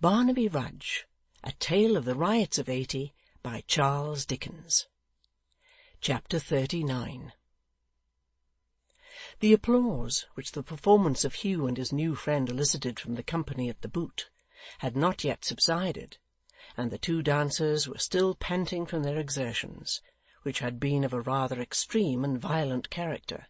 Barnaby Rudge, A Tale of the Riots of '80, by Charles Dickens. Chapter 39. The applause which the performance of Hugh and his new friend elicited from the company at the Boot had not yet subsided, and the two dancers were still panting from their exertions, which had been of a rather extreme and violent character,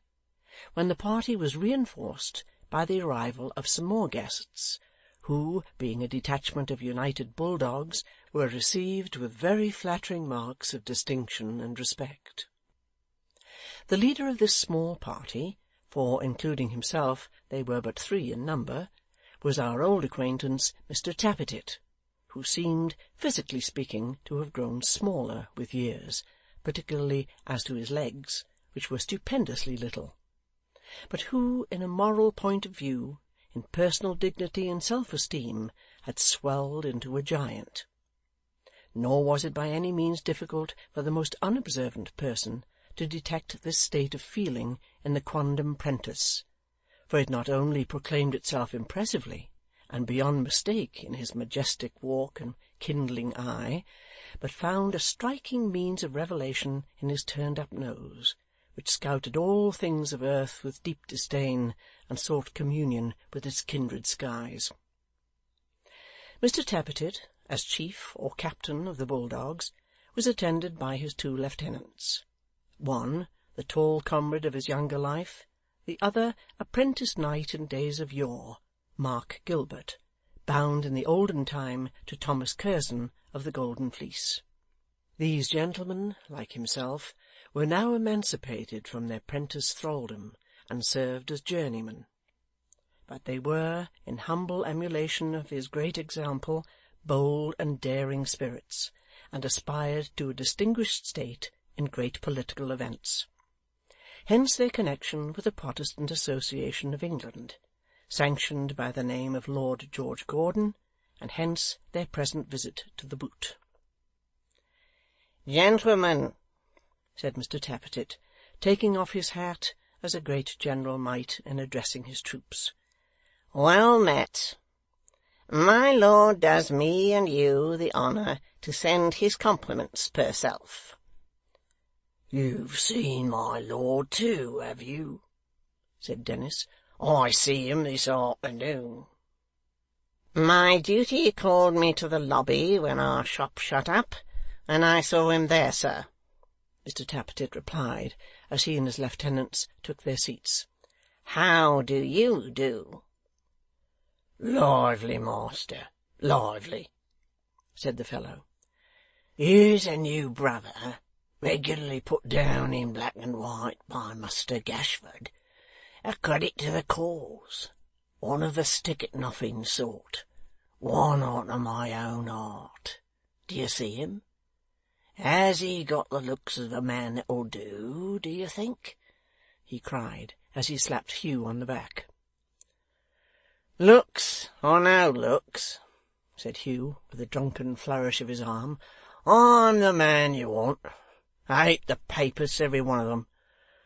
when the party was reinforced by the arrival of some more guests, who, being a detachment of united bulldogs, were received with very flattering marks of distinction and respect. The leader of this small party, for, including himself, they were but 3 in number, was our old acquaintance Mr Tappertit, who seemed, physically speaking, to have grown smaller with years, particularly as to his legs, which were stupendously little, but who, in a moral point of view, in personal dignity and self-esteem, had swelled into a giant. Nor was it by any means difficult for the most unobservant person to detect this state of feeling in the quondam 'prentice, for it not only proclaimed itself impressively and beyond mistake in his majestic walk and kindling eye, but found a striking means of revelation in his turned-up nose, which scouted all things of earth with deep disdain, and sought communion with its kindred skies. Mr Tappertit, as chief or captain of the bulldogs, was attended by his 2 lieutenants, one, the tall comrade of his younger life, the other, a 'prentice knight in days of yore, Mark Gilbert, bound in the olden time to Thomas Curzon of the Golden Fleece. These gentlemen, like himself, were now emancipated from their 'prentice thraldom, and served as journeymen. But they were, in humble emulation of his great example, bold and daring spirits, and aspired to a distinguished state in great political events. Hence their connection with the Protestant Association of England, sanctioned by the name of Lord George Gordon, and hence their present visit to the Boot. "Gentlemen," said Mr Tappertit, taking off his hat as a great general might in addressing his troops, "well met. My lord does me and you the honour to send his compliments per self." "You've seen my lord too, have you?" said Dennis. "I see him this afternoon." "My duty called me to the lobby when our shop shut up, and I saw him there, sir," Mr Tappertit replied, as he and his lieutenants took their seats. "How do you do?" "Lively, master, lively," said the fellow. "Here's a new brother, regularly put down in black and white by Muster Gashford, a credit to the cause, one of the stick-at-nothing sort, one after my own heart. Do you see him? Has he got the looks of a man that'll do you think?" he cried, as he slapped Hugh on the back. "Looks or no looks," said Hugh, with a drunken flourish of his arm, "I'm the man you want. I hate the Papists, every one of them.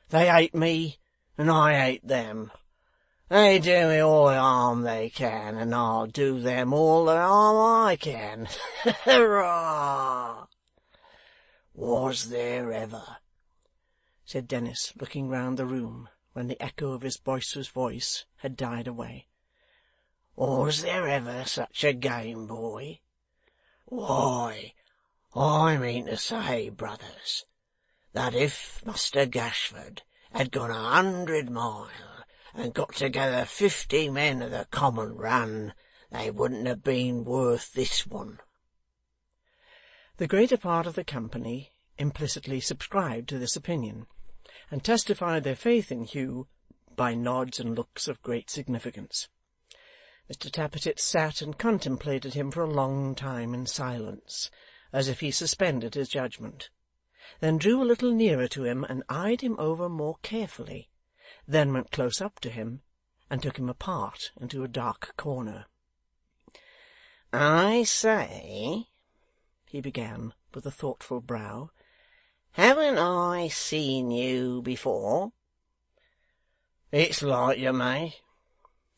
They hate me, and I hate them. They do me all the harm they can, and I'll do them all the harm I can. Hurrah!" "Was there ever," said Dennis, looking round the room, when the echo of his boisterous voice had died away, "was there ever such a game, boy? Why, I mean to say, brothers, that if Muster Gashford had gone 100 mile, and got together 50 men of the common run, they wouldn't have been worth this one." The greater part of the company implicitly subscribed to this opinion, and testified their faith in Hugh by nods and looks of great significance. Mr Tappertit sat and contemplated him for a long time in silence, as if he suspended his judgment, then drew a little nearer to him and eyed him over more carefully, then went close up to him and took him apart into a dark corner. "I say," he began, with a thoughtful brow, "haven't I seen you before?" "It's like you may,"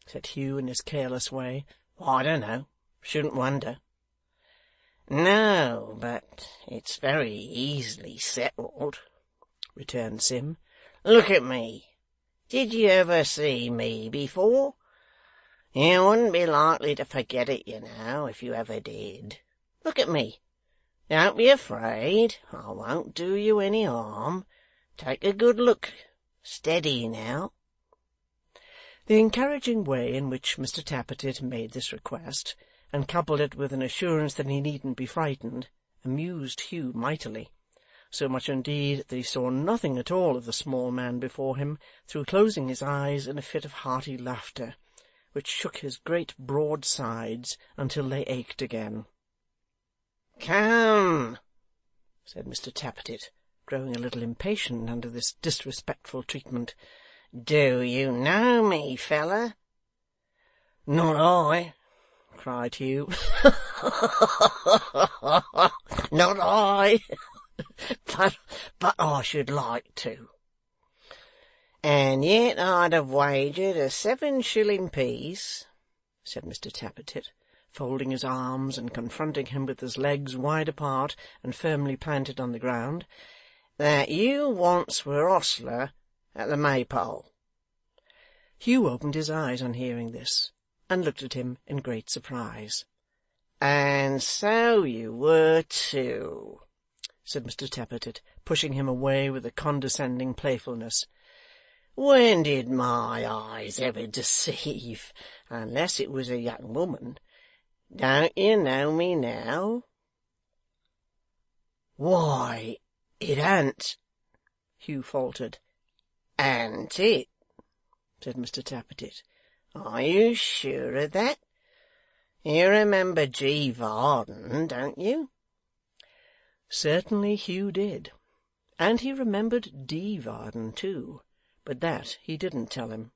said Hugh in his careless way. "I don't know. Shouldn't wonder. No, but it's very easily settled, returned Sim. Look at me. Did you ever see me before? You wouldn't be likely to forget it, you know, if you ever did. Look at me. Don't be afraid. I won't do you any harm. Take a good look. Steady now. The encouraging way in which Mr Tappertit made this request, and coupled it with an assurance that he needn't be frightened, amused Hugh mightily, so much indeed that he saw nothing at all of the small man before him, through closing his eyes in a fit of hearty laughter, which shook his great broad sides until they ached again. Come, said Mr Tappertit, growing a little impatient under this disrespectful treatment. Do you know me, fella? Not I, cried Hugh. Not I. but I should like to. And yet I'd have wagered a 7-shilling piece, said Mr Tappertit, folding his arms and confronting him with his legs wide apart and firmly planted on the ground, that you once were ostler at the Maypole. Hugh opened his eyes on hearing this, and looked at him in great surprise. And so you were too, said Mr Tappertit, pushing him away with a condescending playfulness. When did my eyes ever deceive, unless it was a young woman? Don't you know me now? Why, it an't, Hugh faltered. An't it? said Mr Tappertit. Are you sure of that? You remember G. Varden, don't you? Certainly Hugh did, and he remembered D. Varden too, but that he didn't tell him.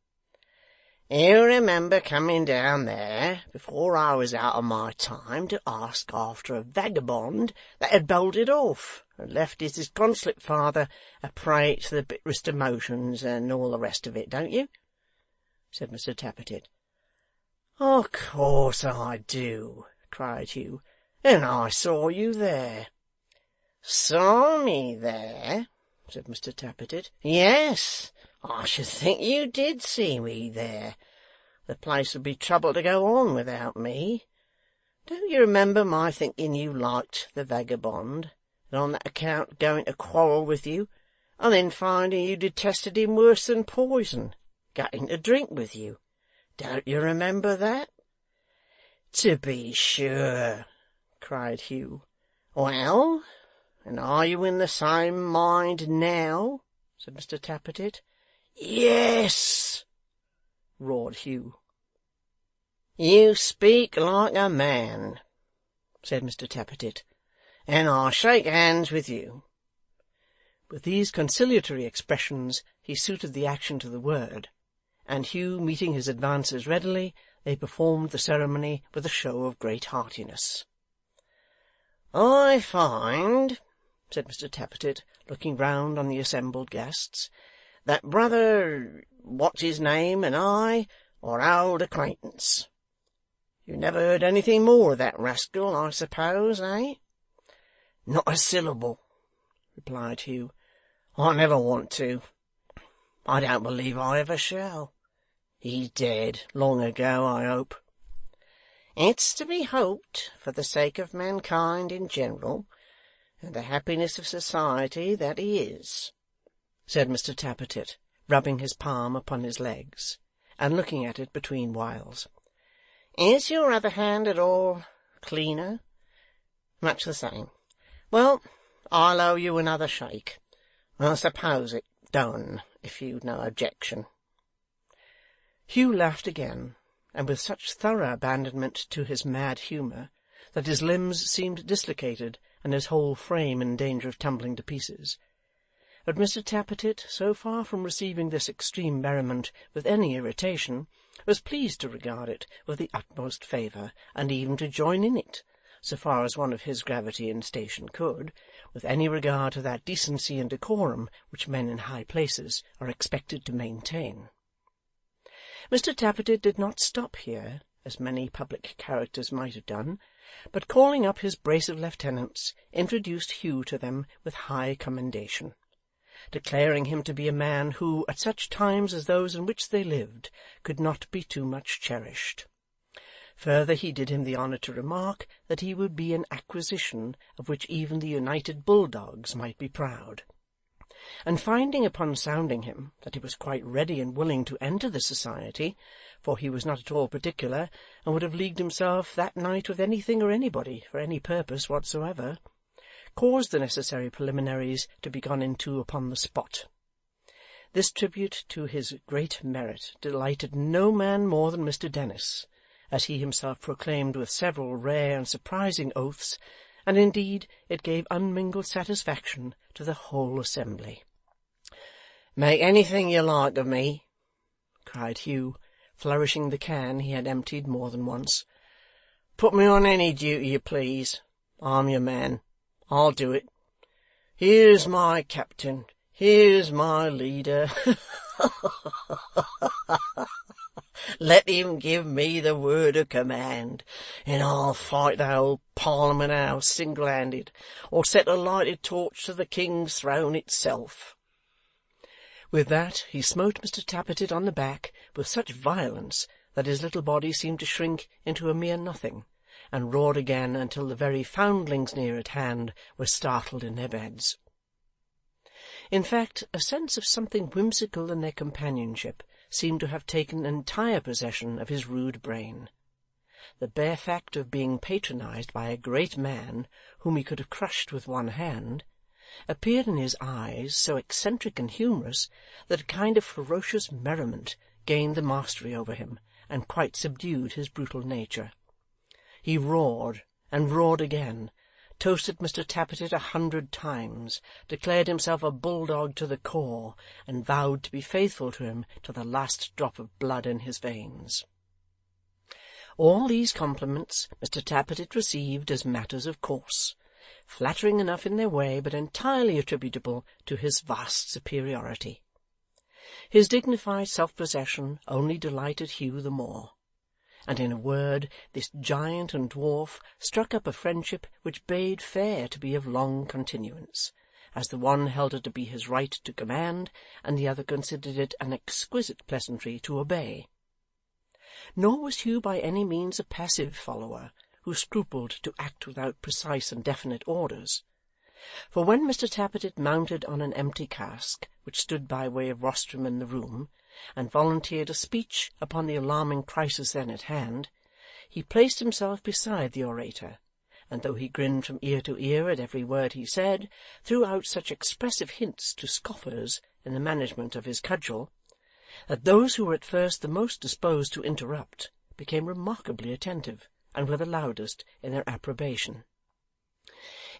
You remember coming down there, before I was out of my time, to ask after a vagabond that had bolted off, and left his disconsolate father a prey to the bitterest emotions, and all the rest of it, don't you? said Mr Tappertit. of course I do, cried Hugh, and I saw you there. Saw me there? said Mr Tappertit. Yes, I should think you did see me there. The place would be trouble to go on without me. Don't you remember my thinking you liked the vagabond, and on that account going to quarrel with you, and then finding you detested him worse than poison, getting to drink with you? Don't you remember that? To be sure, cried Hugh. Well, and are you in the same mind now? said Mr Tappertit. Yes, roared Hugh. You speak like a man, said Mr Tappertit, and I shake hands with you. With these conciliatory expressions he suited the action to the word, and Hugh meeting his advances readily, they performed the ceremony with a show of great heartiness. I find, said Mr Tappertit, looking round on the assembled guests, that brother what's-his-name and I are old acquaintance. You never heard anything more of that rascal, I suppose, eh? Not a syllable, replied Hugh. I never want to. I don't believe I ever shall. He's dead long ago, I hope. It's to be hoped, for the sake of mankind in general, and the happiness of society, that he is, said Mr Tappertit, rubbing his palm upon his legs, and looking at it between whiles. Is your other hand at all cleaner? Much the same. Well, I'll owe you another shake. I suppose it done, if you've no objection. Hugh laughed again, and with such thorough abandonment to his mad humour, that his limbs seemed dislocated, and his whole frame in danger of tumbling to pieces. But Mr Tappertit, so far from receiving this extreme merriment with any irritation, was pleased to regard it with the utmost favour, and even to join in it, so far as one of his gravity and station could, with any regard to that decency and decorum which men in high places are expected to maintain. Mr Tappertit did not stop here, as many public characters might have done, but calling up his brace of lieutenants, introduced Hugh to them with high commendation, declaring him to be a man who, at such times as those in which they lived, could not be too much cherished. Further, he did him the honour to remark that he would be an acquisition of which even the United Bulldogs might be proud. And finding upon sounding him that he was quite ready and willing to enter the society, for he was not at all particular, and would have leagued himself that night with anything or anybody for any purpose whatsoever, caused the necessary preliminaries to be gone into upon the spot. This tribute to his great merit delighted no man more than Mr. Dennis, as he himself proclaimed with several rare and surprising oaths, and indeed it gave unmingled satisfaction to the whole assembly. "Make anything you like of me," cried Hugh, flourishing the can he had emptied more than once. "Put me on any duty you please. I'm your man. I'll do it. Here's my captain. Here's my leader. Let him give me the word of command, and I'll fight the whole Parliament House single-handed, or set a lighted torch to the King's throne itself." With that he smote Mr. Tappertit on the back with such violence that his little body seemed to shrink into a mere nothing, and roared again until the very foundlings near at hand were startled in their beds. In fact, a sense of something whimsical in their companionship seemed to have taken entire possession of his rude brain. The bare fact of being patronized by a great man whom he could have crushed with one hand, appeared in his eyes so eccentric and humorous that a kind of ferocious merriment gained the mastery over him, and quite subdued his brutal nature. He roared, and roared again, toasted Mr. Tappertit 100 times, declared himself a bulldog to the core, and vowed to be faithful to him to the last drop of blood in his veins. All these compliments Mr. Tappertit received as matters of course, flattering enough in their way, but entirely attributable to his vast superiority. His dignified self-possession only delighted Hugh the more, and in a word, this giant and dwarf struck up a friendship which bade fair to be of long continuance, as the one held it to be his right to command, and the other considered it an exquisite pleasantry to obey. Nor was Hugh by any means a passive follower, who scrupled to act without precise and definite orders. For when Mr. Tappertit mounted on an empty cask, which stood by way of rostrum in the room, and volunteered a speech upon the alarming crisis then at hand, he placed himself beside the orator, and though he grinned from ear to ear at every word he said, threw out such expressive hints to scoffers in the management of his cudgel, that those who were at first the most disposed to interrupt became remarkably attentive, and were the loudest in their approbation.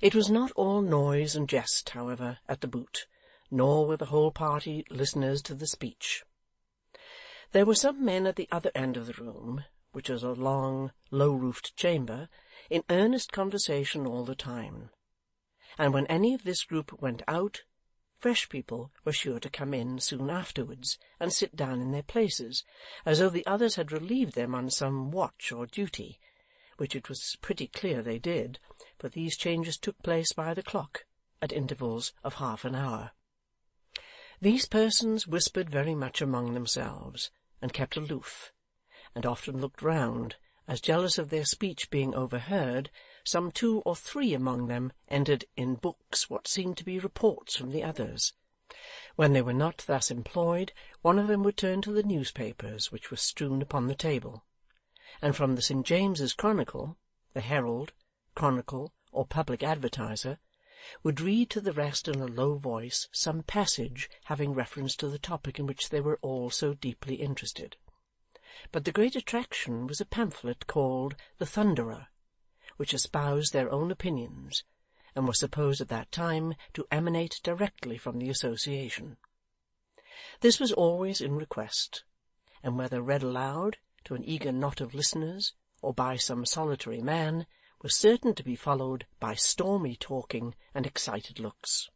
It was not all noise and jest, however, at the Boot, nor were the whole party listeners to the speech. There were some men at the other end of the room, which was a long, low-roofed chamber, in earnest conversation all the time, and when any of this group went out, fresh people were sure to come in soon afterwards, and sit down in their places, as though the others had relieved them on some watch or duty, which it was pretty clear they did, for these changes took place by the clock, at intervals of half an hour. These persons whispered very much among themselves, and kept aloof, and often looked round, as jealous of their speech being overheard, some 2 or 3 among them entered in books what seemed to be reports from the others. When they were not thus employed, one of them would turn to the newspapers which were strewn upon the table, and from the St. James's Chronicle, the Herald, Chronicle, or Public Advertiser, would read to the rest in a low voice some passage having reference to the topic in which they were all so deeply interested. But the great attraction was a pamphlet called The Thunderer, which espoused their own opinions, and was supposed at that time to emanate directly from the association. This was always in request, and whether read aloud to an eager knot of listeners, or by some solitary man, was certain to be followed by stormy talking and excited looks.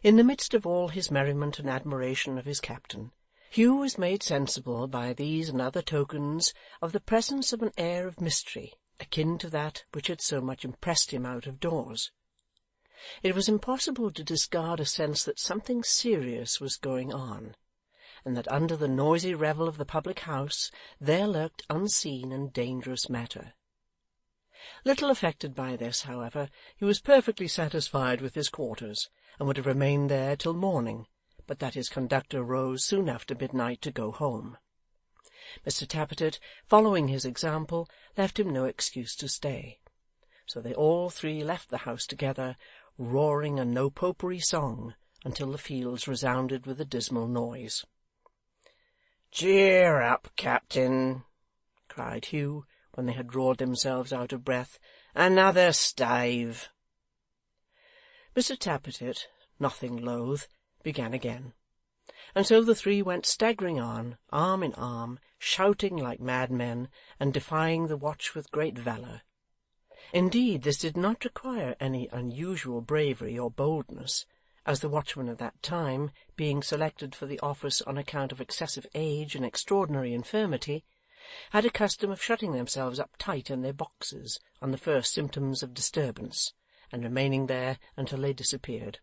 In the midst of all his merriment and admiration of his captain, Hugh was made sensible by these and other tokens of the presence of an air of mystery akin to that which had so much impressed him out of doors. It was impossible to discard a sense that something serious was going on, and that under the noisy revel of the public house there lurked unseen and dangerous matter. Little affected by this, however, he was perfectly satisfied with his quarters, and would have remained there till morning, but that his conductor rose soon after midnight to go home. Mr Tappertit, following his example, left him no excuse to stay, so they all three left the house together, roaring a no-popery song, until the fields resounded with a dismal noise. "Cheer up, captain," cried Hugh, when they had roared themselves out of breath. "Another stave." Mr Tappertit, nothing loath, began again, and so the three went staggering on, arm in arm, shouting like madmen, and defying the watch with great valour. Indeed, this did not require any unusual bravery or boldness, as the watchmen of that time, being selected for the office on account of excessive age and extraordinary infirmity, had a custom of shutting themselves up tight in their boxes on the first symptoms of disturbance, and remaining there until they disappeared.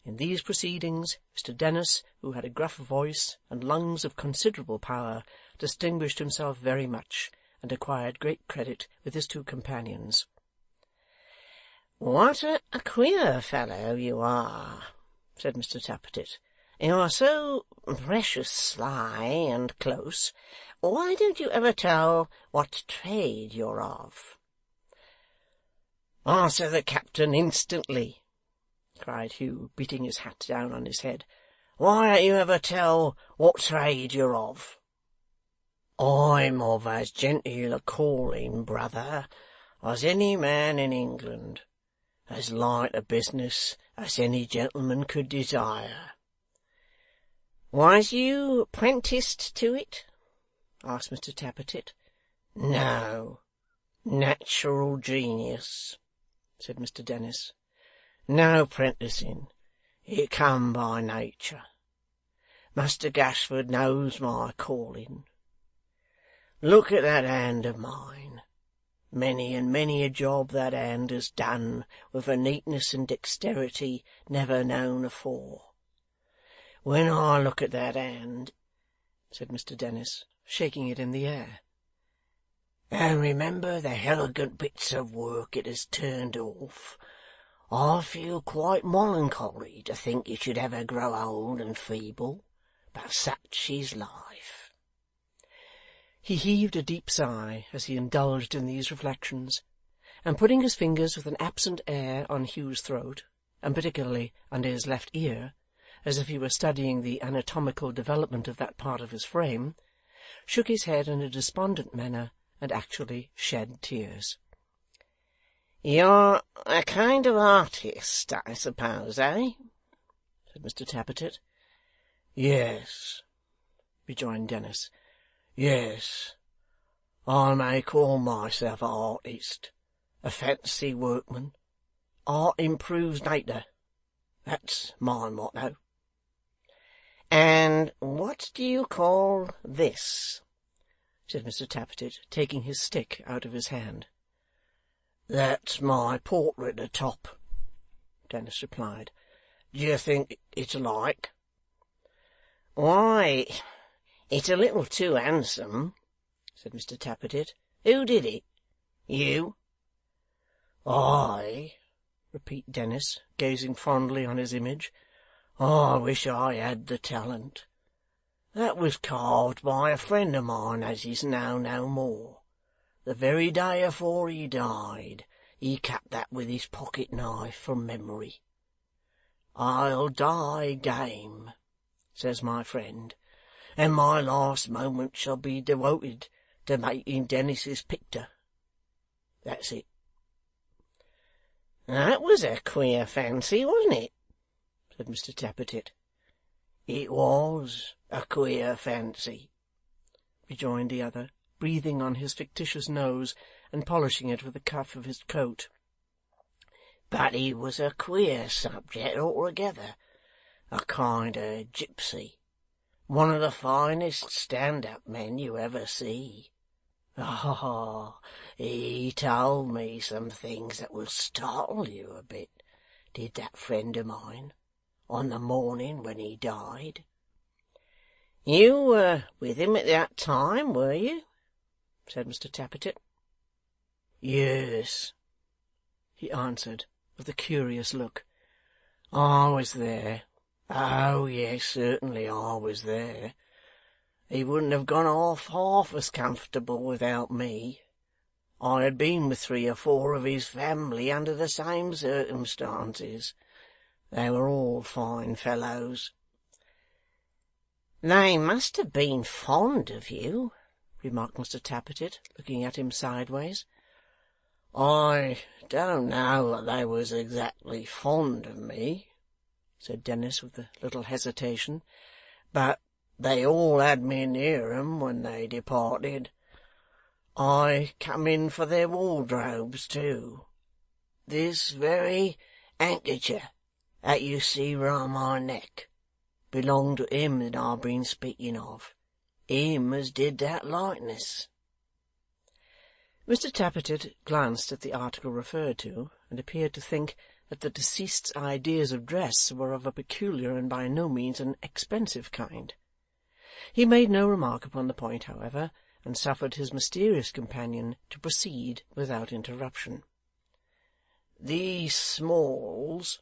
In these proceedings, Mr Dennis, who had a gruff voice and lungs of considerable power, distinguished himself very much, and acquired great credit with his two companions. "What a queer fellow you are," said Mr Tappertit. "You are so precious sly and close. Why don't you ever tell what trade you're of?" "Answer the captain instantly," cried Hugh, beating his hat down on his head. "Why don't you ever tell what trade you're of?" "I'm of as genteel a calling, brother, as any man in England, as light a business as any gentleman could desire." "Was you 'prenticed to it?" asked Mr Tappertit. "No, natural genius," said Mr Dennis. "No 'prenticing. It come by nature. Muster Gashford knows my calling. Look at that hand of mine. Many and many a job that hand has done with a neatness and dexterity never known afore. When I look at that hand," said Mr Dennis, shaking it in the air, "and remember the elegant bits of work it has turned off, I feel quite melancholy to think it should ever grow old and feeble, but such is life." He heaved a deep sigh as he indulged in these reflections, and putting his fingers with an absent air on Hugh's throat, and particularly under his left ear, as if he were studying the anatomical development of that part of his frame, shook his head in a despondent manner, and actually shed tears. "You're a kind of artist, I suppose, eh?" said Mr Tappertit. "Yes," rejoined Dennis. "Yes, I may call myself a artist, a fancy workman. Art improves natur. That's my motto." "And what do you call this?" said Mr Tappertit, taking his stick out of his hand. "That's my portrait atop," Dennis replied. "Do you think it's like?" "Why, it's a little too handsome," said Mr Tappertit. "Who did it? You?" "I," repeated Dennis, gazing fondly on his image. "I wish I had the talent. That was carved by a friend of mine as is now no more. The very day afore he died, he cut that with his pocket knife from memory. 'I'll die game,' says my friend, 'and my last moment shall be dewoted to making Dennis's picter.' That's it." "That was a queer fancy, wasn't it?" said Mr Tappertit. "It was a queer fancy," rejoined the other, breathing on his fictitious nose, and polishing it with the cuff of his coat. "But he was a queer subject altogether. A kind of gipsy. One of the finest stand-up men you ever see. He told me some things that will startle you a bit, did that friend of mine, on the morning when he died. You were with him at that time, were you? Said Mr Tappertit. Yes, he answered, with a curious look. I was there. Oh, yes, certainly I was there. He wouldn't have gone off half as comfortable without me. I had been with 3 or 4 of his family under the same circumstances. They were all fine fellows. They must have been fond of you, remarked Mr Tappertit, looking at him sideways. I don't know that they was exactly fond of me, said Dennis with a little hesitation, but they all had me near 'em when they departed. I come in for their wardrobes too. This very handkercher that you see round my neck belonged to him that I've been speaking of. Him as did that likeness. Mr Tappertit glanced at the article referred to, and appeared to think that the deceased's ideas of dress were of a peculiar and by no means an expensive kind. He made no remark upon the point, however, and suffered his mysterious companion to proceed without interruption. These smalls,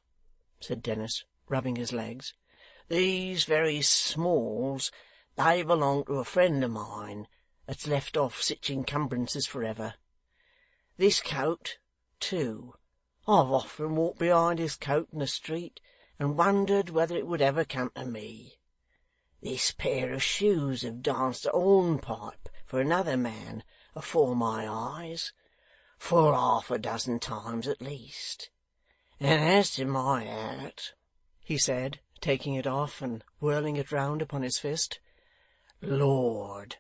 said Dennis, rubbing his legs, these very smalls, they belong to a friend of mine that's left off sich encumbrances for ever. This coat, too, I've often walked behind his coat in the street, and wondered whether it would ever come to me. This pair of shoes have danced a hornpipe for another man afore my eyes, full 6 times at least. And as to my hat, he said, taking it off and whirling it round upon his fist, Lord,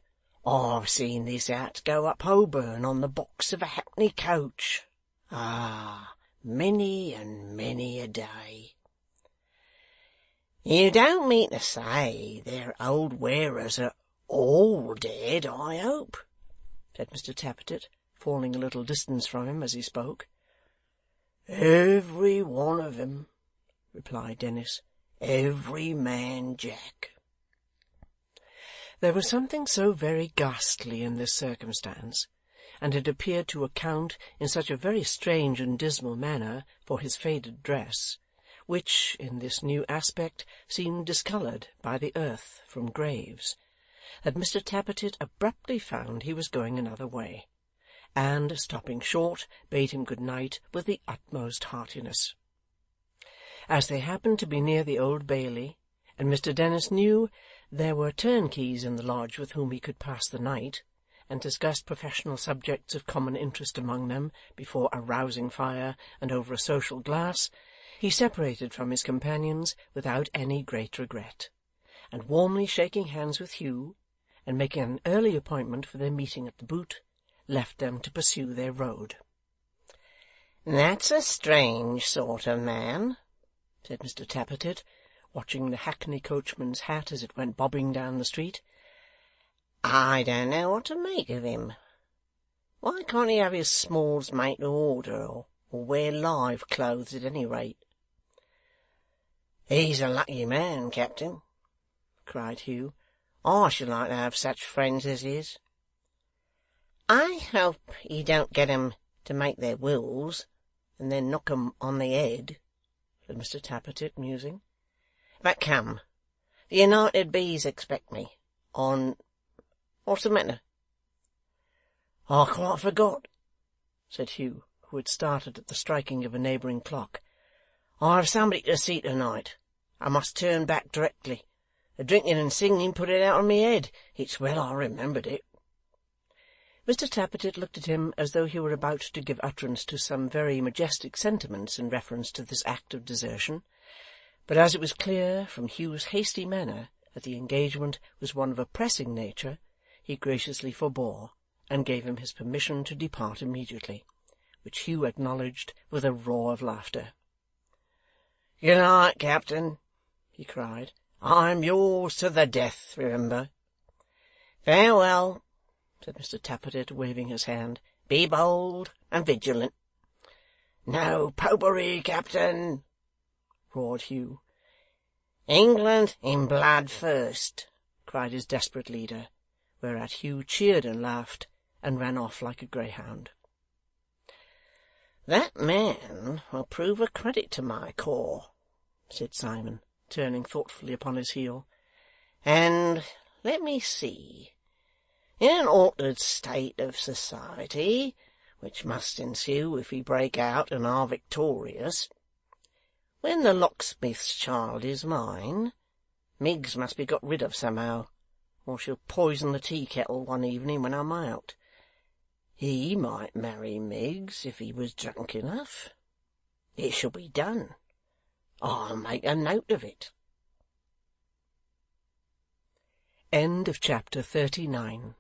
I've seen this hat go up Holborn on the box of a hackney coach. Ah, many and many a day. You don't mean to say their old wearers are all dead, I hope? Said Mr Tappertit, falling a little distance from him as he spoke. Every one of 'em, replied Dennis. Every man Jack. There was something so very ghastly in this circumstance, and it appeared to account in such a very strange and dismal manner for his faded dress, which, in this new aspect, seemed discoloured by the earth from graves, that Mr Tappertit abruptly found he was going another way, and, stopping short, bade him good night with the utmost heartiness. As they happened to be near the Old Bailey, and Mr Dennis knew there were turnkeys in the lodge with whom he could pass the night, and discuss professional subjects of common interest among them before a rousing fire and over a social glass, he separated from his companions without any great regret, and warmly shaking hands with Hugh, and making an early appointment for their meeting at the Boot, left them to pursue their road. That's a strange sort of man, said Mr Tappertit, watching the hackney coachman's hat as it went bobbing down the street. I don't know what to make of him. Why can't he have his smalls made to order, or wear live clothes at any rate? He's a lucky man, Captain, cried Hugh. I should like to have such friends as his. I hope he don't get 'em to make their wills, and then knock 'em on the head, said Mr Tappertit, musing. But come, the United Bees expect me, on... What's the matter? I quite forgot, said Hugh, who had started at the striking of a neighbouring clock. I have somebody to see to-night. I must turn back directly. The drinking and singing put it out of me head. It's well I remembered it. Mr Tappertit looked at him as though he were about to give utterance to some very majestic sentiments in reference to this act of desertion, but as it was clear from Hugh's hasty manner that the engagement was one of a pressing nature, he graciously forbore, and gave him his permission to depart immediately, which Hugh acknowledged with a roar of laughter. Good night, Captain, he cried. I'm yours to the death, remember.' 'Farewell,' said Mr Tappertit, waving his hand. 'Be bold and vigilant.' 'No popery, captain!' roared Hugh. 'England in blood first!' cried his desperate leader, whereat Hugh cheered and laughed, and ran off like a greyhound. 'That man will prove a credit to my corps,' said Simon, turning thoughtfully upon his heel. 'And let me see. In an altered state of society, which must ensue if we break out and are victorious, when the locksmith's child is mine, Miggs must be got rid of somehow, or she'll poison the tea kettle one evening when I'm out. He might marry Miggs if he was drunk enough. It shall be done. I'll make a note of it.' Chapter 39